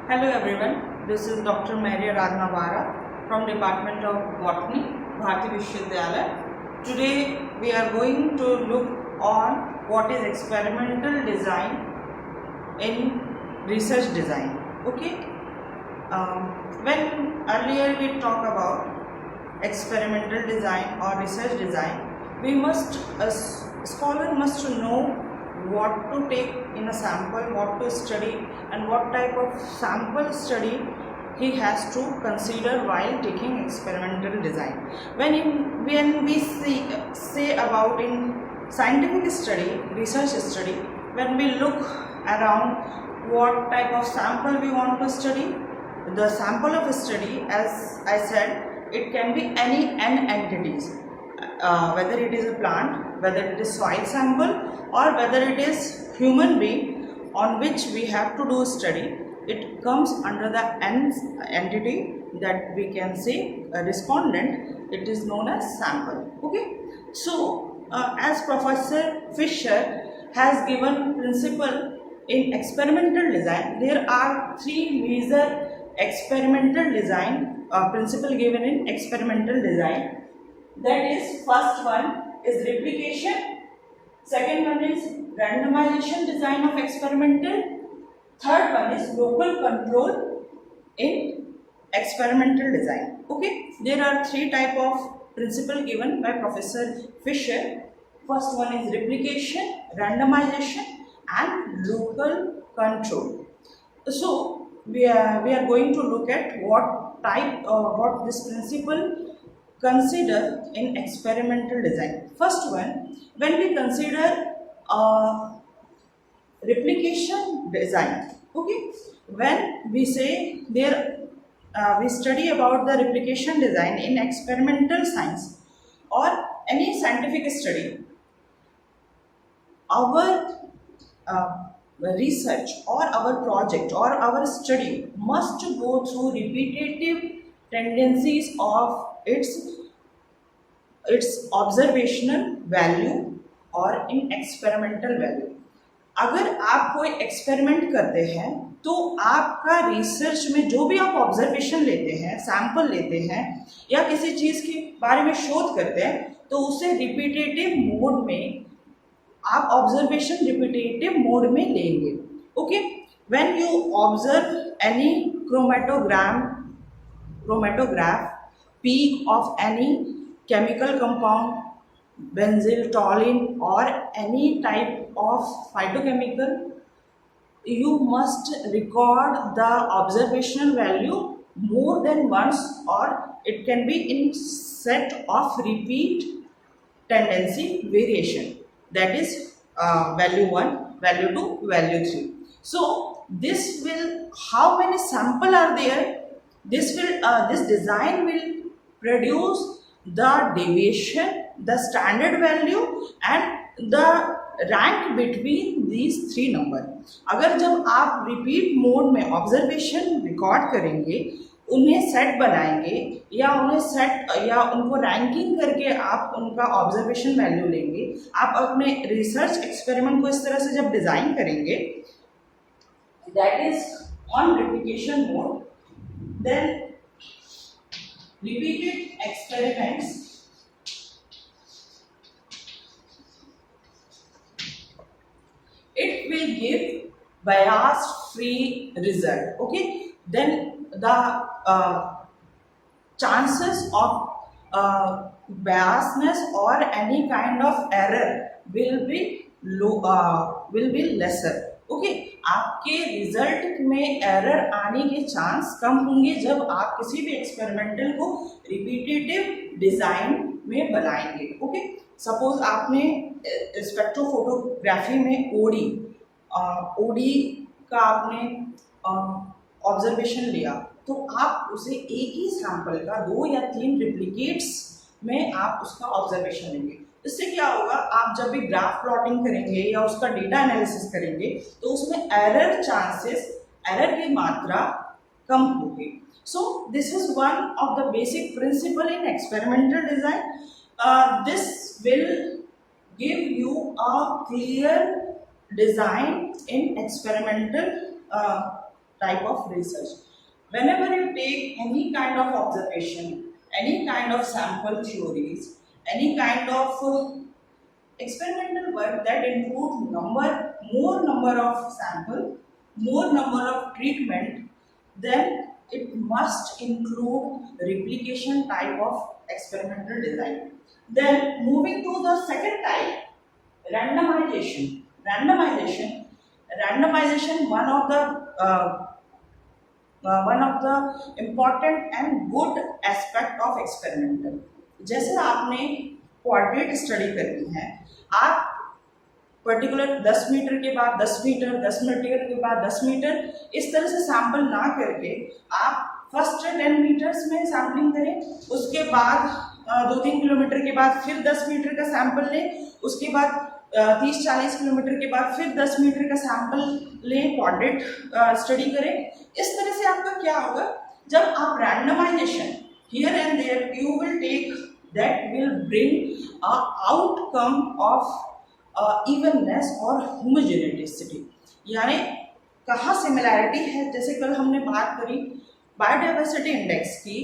Hello everyone, this is Dr. Maria Ragnavara from Department of Botany, Bharati Vishwavidyalaya. Today we are going to look on what is experimental design in research design. Okay, when earlier we talk about experimental design or research design, a scholar must know what to take in a sample, what to study, and what type of sample study he has to consider while taking experimental design. When we say about in scientific study, research study, when we look around what type of sample we want to study, the sample of study, as I said, it can be any n entities. Whether it is a plant, whether it is soil sample, or whether it is human being on which we have to do study, it comes under the n entity that we can say a respondent. It is known as sample. Okay, so as Professor Fisher has given principle in experimental design, there are three major experimental design principle given in experimental design. That is, first one is replication, second one is randomization design of experimental, third one is local control in experimental design. Okay, there are three type of principle given by Professor Fisher. First one is replication, randomization and local control. So we are going to look at what this principle consider in experimental design. First one, when we consider replication design, okay, when we say there we study about the replication design in experimental science or any scientific study, our research or our project or our study must go through repetitive tendencies of its observational value और in experimental value. अगर आप कोई experiment करते हैं तो आपका research में जो भी आप ऑब्जर्वेशन लेते हैं, सैंपल लेते हैं या किसी चीज़ के बारे में शोध करते हैं, तो उसे रिपीटेटिव मोड में आप ऑब्जर्वेशन रिपीटेटिव मोड में लेंगे. Okay, when you observe any chromatograph peak of any chemical compound, benzyl, toluene or any type of phytochemical, you must record the observational value more than once, or it can be in set of repeat tendency variation. That is value 1, value 2, value 3. So this will, how many sample are there, this design will produce the deviation, the standard value and the rank between these three number. अगर जब आप repeat mode में observation record करेंगे, उन्हें set बनाएंगे या उनको ranking करके आप उनका ऑब्जर्वेशन वैल्यू लेंगे, आप अपने रिसर्च एक्सपेरिमेंट को इस तरह से जब डिज़ाइन करेंगे, that is on replication mode, then repeated experiments it will give bias free result. Okay, then the chances of biasness or any kind of error will be lesser. Okay, आपके result में error आने के chance कम होंगे जब आप किसी भी experimental को रिपीटेटिव डिजाइन में बनाएंगे. ओके, सपोज आपने स्पेक्ट्रोफोटोग्राफी में ओडी का आपने ऑब्जर्वेशन लिया, तो आप उसे एक ही सैंपल का 2 या 3 रिप्लिकेट्स में आप उसका ऑब्जर्वेशन लेंगे. इससे क्या होगा, आप जब भी ग्राफ प्लॉटिंग करेंगे या उसका डेटा एनालिसिस करेंगे तो उसमें एरर की मात्रा कम होगी. So this is one of the basic principle in experimental design. This will give you a clear design in experimental type of research. Whenever you take any kind of observation, any kind of sample theories, any kind of experimental work that includes more number of sample, more number of treatment, then it must include replication type of experimental design. Then moving to the second type, randomization. Randomization, one of the important and good aspect of experimental. जैसे आपने quadrat study करनी है, आप particular 10 metre के बाद 10 metre, 10 metre के बाद 10 metre, इस तरह से सैंपल ना करके आप फर्स्ट 10 मीटर्स में सैम्पलिंग करें, उसके बाद 2-3 किलोमीटर के बाद फिर 10 मीटर का सैंपल लें, उसके बाद 30-40 किलोमीटर के बाद फिर 10 मीटर का सैंपल लें, क्वाड्रेट स्टडी करें। इस तरह से आपका क्या होगा, जब आप randomization here and there you will take, that will bring a outcome of evenness और होमोजेनिटी। यानी कहाँ सिमिलैरिटी है, जैसे कल हमने बात करी बायोडाइवर्सिटी इंडेक्स की,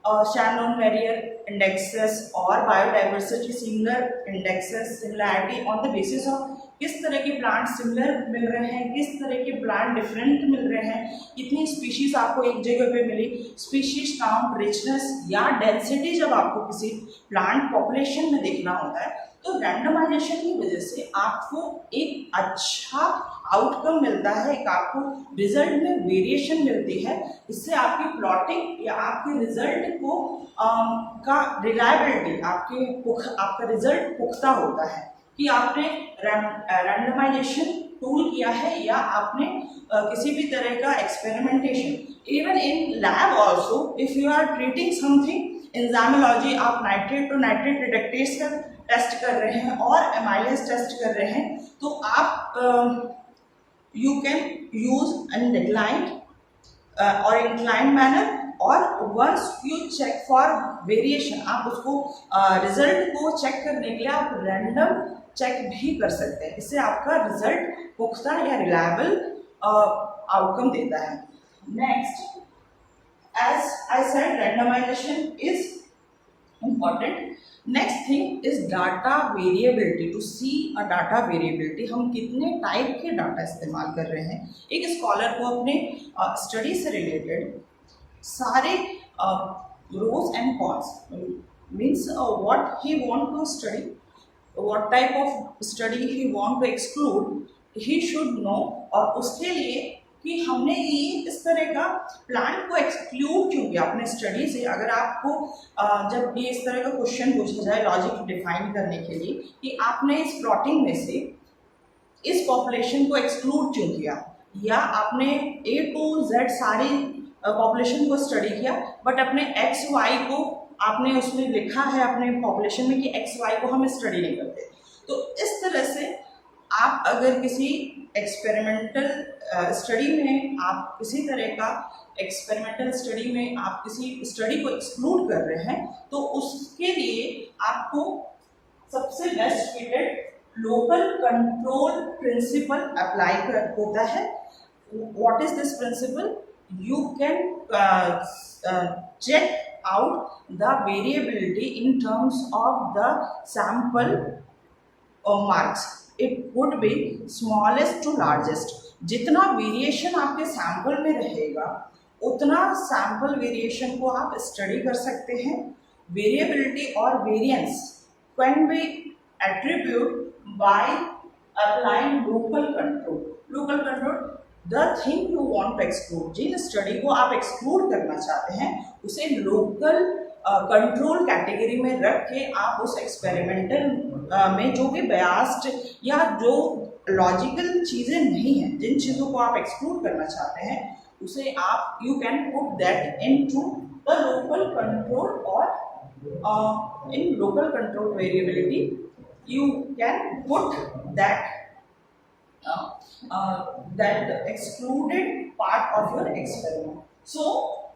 शैनॉन वेरियर इंडेक्सेस और biodiversity similar indexes, similarity on the basis of किस तरह के प्लांट सिमिलर मिल रहे हैं, किस तरह के प्लांट डिफरेंट मिल रहे हैं, कितनी स्पीशीज आपको एक जगह पे मिली, स्पीशीज काउंट, रिचनेस या डेंसिटी जब आपको किसी प्लांट पॉपुलेशन में देखना होता है, तो रैंडमाइजेशन की वजह से आपको एक अच्छा आउटकम मिलता है, एक आपको रिजल्ट में वेरिएशन मिलती है। इससे आपकी प्लॉटिंग या आपके रिजल्ट को का रिलायबिलिटी, आपका रिजल्ट पुख्ता होता है कि आपने रैंडमाइजेशन टूल किया है या आपने किसी भी तरह का experimentation. Even in lab also if you are treating something, enzymology आप नाइट्रेट टू नाइट्रेट रिडक्टेज का टेस्ट कर रहे हैं और एमाइलेज टेस्ट कर रहे हैं, तो आप you can use an declined or inclined manner, और once you check for variation, आप उसको रिजल्ट को चेक करने के लिए आप रैंडम चेक भी कर सकते हैं। इससे आपका रिजल्ट पुख्ता या रिलायबल आउटकम देता है। Next, as I said, randomization is important. Next thing is data variability, to see a data variability. हम कितने टाइप के डाटा इस्तेमाल कर रहे हैं। एक स्कॉलर को अपने स्टडी से रिलेटेड सारे pros and cons, means what he want to study, what type of study he want to exclude, he should know. और उसके लिए कि हमने ये इस तरह का प्लांट को एक्सक्लूड क्यों किया अपने स्टडी से। अगर आपको जब ये इस तरह का क्वेश्चन पूछा जाए लॉजिक डिफाइन करने के लिए कि आपने इस प्लॉटिंग में से इस पॉपुलेशन को एक्सक्लूड क्यों किया, या आपने A to Z सारी पॉपुलेशन को स्टडी किया बट अपने XY को आपने उसमें लिखा है अपने पॉपुलेशन में कि XY को हम स्टडी नहीं करते। तो इस तरह से आप अगर किसी एक्सपेरिमेंटल स्टडी में, आप किसी तरह का एक्सपेरिमेंटल स्टडी में आप किसी स्टडी को एक्सक्लूड कर रहे हैं, तो उसके लिए आपको सबसे best fitted local control principle apply होता है। What is this principle? You can check out the variability in terms of the sample marks. It would be smallest to largest. जितना वेरिएशन आपके सैंपल में रहेगा उतना सैंपल वेरिएशन को आप study कर सकते हैं। वेरिएबिलिटी और variance can be attribute by applying local control. Local control, the thing you want to exclude, जिन स्टडी को आप एक्सक्लूड करना चाहते हैं उसे लोकल कंट्रोल कैटेगरी में रख के आप उस एक्सपेरिमेंटल में जो भी बयास्ड या जो लॉजिकल चीज़ें नहीं हैं, जिन चीज़ों को आप एक्सक्लूड करना चाहते हैं, उसे आप you can put that into the local control, और in local control variability you can put that that excluded part of your experiment. So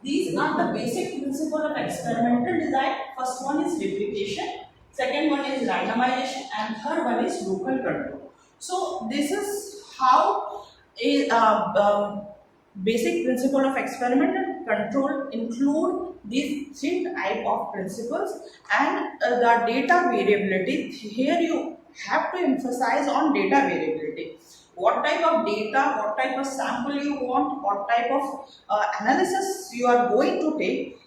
these are the basic principle of experimental design. First one is replication, second one is randomization, and third one is local control. So this is how basic principle of experimental control include these three type of principles, and the data variability. Here you have to emphasize on data variability. What type of data, what type of sample you want, what type of analysis you are going to take,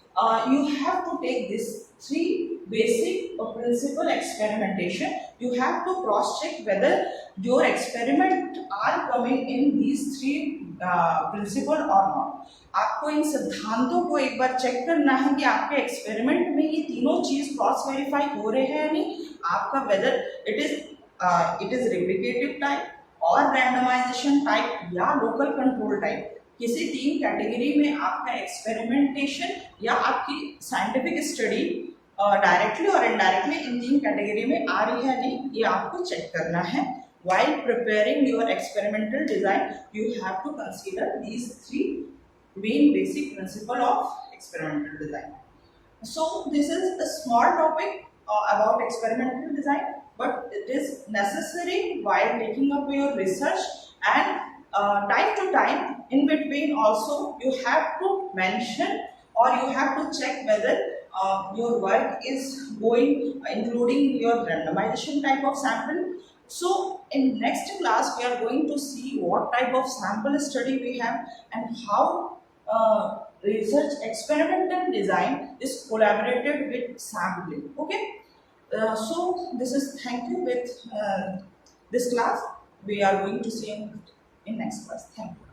you have to take this three basic principle experimentation. You have to cross check whether your experiment are coming in these three principle और not. आपको इन सिद्धांतों को एक बार check करना है कि आपके एक्सपेरिमेंट में ये तीनों चीज क्रॉस वेरीफाई हो रहे हैं या नहीं. आपका वेदर इट इज रिप्लिकेटिव टाइप और रैंडमाइजेशन टाइप या लोकल कंट्रोल टाइप, किसी तीन कैटेगरी में आपका एक्सपेरिमेंटेशन या आपकी साइंटिफिक स्टडी डायरेक्टली और इनडायरेक्टली इन तीन कैटेगरी में आ रही है नहीं, ये आपको चेक करना है. While preparing your experimental design, you have to consider these three main basic principles of experimental design. So this is a small topic about experimental design, but it is necessary while taking up your research, and time to time in between also you have to mention or you have to check whether your work is going including your randomization type of sample. So in next class we are going to see what type of sample study we have and how research experimental design is collaborated with sampling. Okay, so this is thank you with this class. We are going to see in next class. Thank you.